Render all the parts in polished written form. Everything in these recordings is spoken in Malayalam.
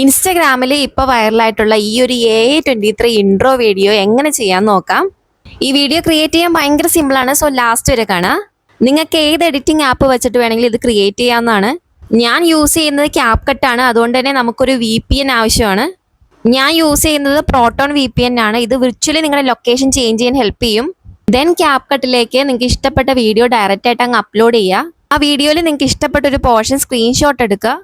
ഇൻസ്റ്റഗ്രാമിൽ ഇപ്പോൾ വൈറലായിട്ടുള്ള ഈ ഒരു AI23 ഇൻട്രോ വീഡിയോ എങ്ങനെ ചെയ്യാൻ നോക്കാം. ഈ വീഡിയോ ക്രിയേറ്റ് ചെയ്യാൻ ഭയങ്കര സിമ്പിളാണ്. സോ ലാസ്റ്റ് വരെ കാണാം. നിങ്ങൾക്ക് ഏത് എഡിറ്റിംഗ് ആപ്പ് വെച്ചിട്ട് വേണമെങ്കിലും ഇത് ക്രിയേറ്റ് ചെയ്യാവുന്നതാണ്. ഞാൻ യൂസ് ചെയ്യുന്നത് CapCut ആണ്. അതുകൊണ്ട് തന്നെ നമുക്കൊരു VPN ആവശ്യമാണ്. ഞാൻ യൂസ് ചെയ്യുന്നത് Proton VPN ആണ്. ഇത് വിർച്വലി നിങ്ങളുടെ ലൊക്കേഷൻ ചേഞ്ച് ചെയ്യാൻ ഹെൽപ്പ് ചെയ്യും. ദെൻ CapCutലേക്ക് നിങ്ങൾക്ക് ഇഷ്ടപ്പെട്ട വീഡിയോ ഡയറക്റ്റ് ആയിട്ട് അങ്ങ് അപ്ലോഡ് ചെയ്യുക. ആ വീഡിയോയിൽ നിങ്ങൾക്ക് ഇഷ്ടപ്പെട്ട ഒരു പോർഷൻ സ്ക്രീൻഷോട്ട് എടുക്കുക.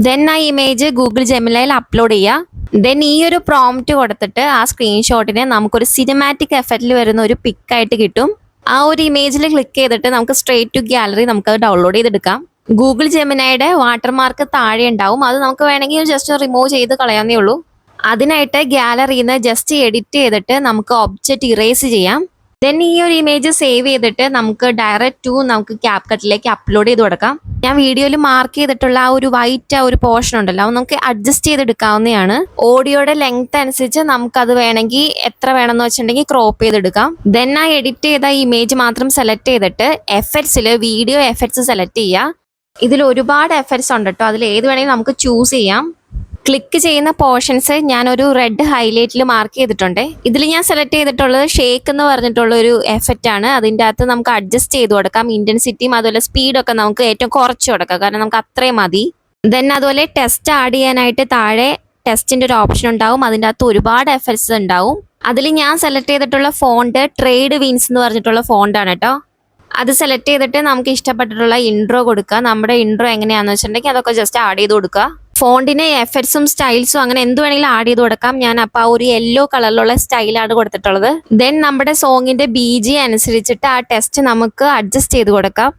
ദെൻ ആ ഇമേജ് ഗൂഗിൾ ജെമിനയിൽ അപ്ലോഡ് ചെയ്യുക. ദെൻ ഈ ഒരു പ്രോംപ്റ്റ് കൊടുത്തിട്ട് ആ സ്ക്രീൻഷോട്ടിനെ നമുക്കൊരു സിനിമാറ്റിക് എഫക്റ്റിൽ വരുന്ന ഒരു പിക്കായിട്ട് കിട്ടും. ആ ഒരു ഇമേജിൽ ക്ലിക്ക് ചെയ്തിട്ട് നമുക്ക് സ്ട്രേറ്റ് ടു ഗാലറി നമുക്ക് ഡൗൺലോഡ് ചെയ്തെടുക്കാം. ഗൂഗിൾ ജെമിനയുടെ വാട്ടർമാർക്ക് താഴെ ഉണ്ടാവും. അത് നമുക്ക് വേണമെങ്കിൽ ജസ്റ്റ് റിമൂവ് ചെയ്ത് കളയാവുന്നേ ഉള്ളൂ. അതിനായിട്ട് ഗാലറിയിൽ നിന്ന് ജസ്റ്റ് എഡിറ്റ് ചെയ്തിട്ട് നമുക്ക് ഒബ്ജക്റ്റ് ഇറേസ് ചെയ്യാം. ദെൻ ഈ ഒരു ഇമേജ് സേവ് ചെയ്തിട്ട് നമുക്ക് ഡയറക്റ്റ് നമുക്ക് CapCutലേക്ക് അപ്ലോഡ് ചെയ്ത് കൊടുക്കാം. ഞാൻ വീഡിയോയിൽ മാർക്ക് ചെയ്തിട്ടുള്ള ആ ഒരു വൈറ്റ് ആ ഒരു പോർഷൻ ഉണ്ടല്ലോ, അത് നമുക്ക് അഡ്ജസ്റ്റ് ചെയ്തെടുക്കാവുന്നതാണ്. ഓഡിയോയുടെ ലെങ്ത് അനുസരിച്ച് നമുക്കത് വേണമെങ്കിൽ എത്ര വേണമെന്ന് വെച്ചിട്ടുണ്ടെങ്കിൽ ക്രോപ്പ് ചെയ്തെടുക്കാം. ദെൻ ആ എഡിറ്റ് ചെയ്ത ഇമേജ് മാത്രം സെലക്ട് ചെയ്തിട്ട് എഫക്ട്സിൽ വീഡിയോ എഫക്ട്സ് സെലക്ട് ചെയ്യുക. ഇതിൽ ഒരുപാട് എഫക്ട്സ് ഉണ്ട് കേട്ടോ. അതിൽ ഏത് വേണമെങ്കിലും നമുക്ക് ചൂസ് ചെയ്യാം. ക്ലിക്ക് ചെയ്യുന്ന പോർഷൻസ് ഞാനൊരു റെഡ് ഹൈലൈറ്റിൽ മാർക്ക് ചെയ്തിട്ടുണ്ട്. ഇതിൽ ഞാൻ സെലക്ട് ചെയ്തിട്ടുള്ളത് ഷേക്ക് എന്ന് പറഞ്ഞിട്ടുള്ള ഒരു എഫക്റ്റ് ആണ്. അതിൻ്റെ അകത്ത് നമുക്ക് അഡ്ജസ്റ്റ് ചെയ്ത് കൊടുക്കാം. ഇൻറ്റൻസിറ്റിയും അതുപോലെ സ്പീഡൊക്കെ നമുക്ക് ഏറ്റവും കുറച്ച് കൊടുക്കാം, കാരണം നമുക്ക് അത്രയും മതി. ദെൻ അതുപോലെ ടെസ്റ്റ് ആഡ് ചെയ്യാനായിട്ട് താഴെ ടെസ്റ്റിൻ്റെ ഒരു ഓപ്ഷൻ ഉണ്ടാവും. അതിൻ്റെ അകത്ത് ഒരുപാട് എഫക്ട്സ് ഉണ്ടാവും. അതിൽ ഞാൻ സെലക്ട് ചെയ്തിട്ടുള്ള ഫോണ്ട് ട്രേഡ് വിൻസ് എന്ന് പറഞ്ഞിട്ടുള്ള ഫോണ്ടാണ് കേട്ടോ. അത് സെലക്ട് ചെയ്തിട്ട് നമുക്ക് ഇഷ്ടപ്പെട്ടിട്ടുള്ള ഇൻട്രോ കൊടുക്കുക. നമ്മുടെ ഇൻട്രോ എങ്ങനെയാണെന്ന് വെച്ചിട്ടുണ്ടെങ്കിൽ അതൊക്കെ ജസ്റ്റ് ആഡ് ചെയ്ത് കൊടുക്കുക. ഫോണ്ടിന് എഫക്ട്സും സ്റ്റൈൽസും അങ്ങനെ എന്ത് വേണമെങ്കിലും ആഡ് ചെയ്ത് കൊടുക്കാം. ഞാൻ അപ്പോൾ ആ ഒരു യെല്ലോ കളറിലുള്ള സ്റ്റൈലാണ് കൊടുത്തിട്ടുള്ളത്. ദെൻ നമ്മുടെ സോങ്ങിന്റെ BG അനുസരിച്ചിട്ട് ആ ടെസ്റ്റ് നമുക്ക് അഡ്ജസ്റ്റ് ചെയ്ത് കൊടുക്കാം.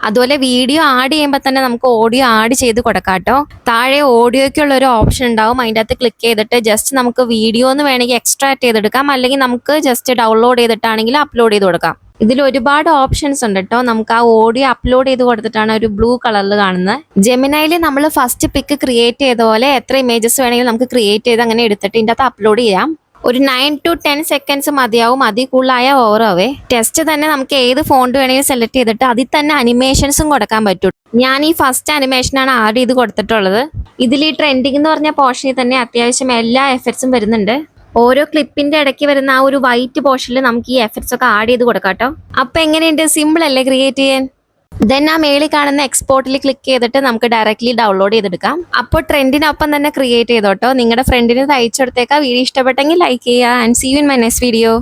അതുപോലെ വീഡിയോ ആഡ് ചെയ്യുമ്പോൾ തന്നെ നമുക്ക് ഓഡിയോ ആഡ് ചെയ്ത് കൊടുക്കാം കേട്ടോ. താഴെ ഓഡിയോയ്ക്കുള്ള ഒരു ഓപ്ഷൻ ഉണ്ടാവും. അതിൻ്റെ അകത്ത് ക്ലിക്ക് ചെയ്തിട്ട് ജസ്റ്റ് നമുക്ക് വീഡിയോ എന്ന് വേണമെങ്കിൽ എക്സ്ട്രാക്ട് ചെയ്തെടുക്കാം, അല്ലെങ്കിൽ നമുക്ക് ജസ്റ്റ് ഡൗൺലോഡ് ചെയ്തിട്ടാണെങ്കിൽ അപ്ലോഡ് ചെയ്ത് കൊടുക്കാം. ഇതിൽ ഒരുപാട് ഓപ്ഷൻസ് ഉണ്ട് കേട്ടോ. നമുക്ക് ആ ഓഡിയോ അപ്ലോഡ് ചെയ്ത് കൊടുത്തിട്ടാണ് ഒരു ബ്ലൂ കളറിൽ കാണുന്നത്. ജെമിനയിൽ നമ്മൾ ഫസ്റ്റ് പിക്ക് ക്രിയേറ്റ് ചെയ്ത പോലെ എത്ര ഇമേജസ് വേണമെങ്കിലും നമുക്ക് ക്രിയേറ്റ് ചെയ്ത് അങ്ങനെ എടുത്തിട്ട് ഇതിൻ്റെ അകത്ത് അപ്ലോഡ് ചെയ്യാം. ഒരു 9 to 10 സെക്കൻഡ്സ് മതിയാവും. അതിൽ കൂടുതലായ ഓവറാവേ. ടെസ്റ്റ് തന്നെ നമുക്ക് ഏത് ഫോണ്ട് വേണമെങ്കിലും സെലക്ട് ചെയ്തിട്ട് അതിൽ തന്നെ അനിമേഷൻസും കൊടുക്കാൻ പറ്റും. ഞാൻ ഈ ഫസ്റ്റ് അനിമേഷനാണ് ആഡ് ചെയ്ത് കൊടുത്തിട്ടുള്ളത്. ഇതിൽ ഈ ട്രെൻഡിങ് എന്ന് പറഞ്ഞ പോർഷനിൽ തന്നെ അത്യാവശ്യം എല്ലാ എഫക്ട്സും വരുന്നുണ്ട്. ഓരോ ക്ലിപ്പിന്റെ ഇടയ്ക്ക് വരുന്ന ആ ഒരു വൈറ്റ് പോർഷനിൽ നമുക്ക് ഈ എഫക്ട്സ് ഒക്കെ ആഡ് ചെയ്ത് കൊടുക്കാം കേട്ടോ. അപ്പൊ എങ്ങനെയുണ്ട്? സിമ്പിൾ അല്ലേ ക്രിയേറ്റ് ചെയ്യാൻ? ദെൻ ആ മേളിൽ കാണുന്ന എക്സ്പോർട്ടിൽ ക്ലിക്ക് ചെയ്തിട്ട് നമുക്ക് ഡയറക്റ്റ്ലി ഡൗൺലോഡ് ചെയ്തെടുക്കാം. അപ്പോൾ ട്രെൻഡിനൊപ്പം തന്നെ ക്രിയേറ്റ് ചെയ്തോട്ടോ. നിങ്ങളുടെ ഫ്രണ്ടിന് തയ്ച്ചെടുത്തേക്കാം. വീഡിയോ ഇഷ്ടപ്പെട്ടെങ്കിൽ ലൈക്ക് ചെയ്യുക. And see you in my next video.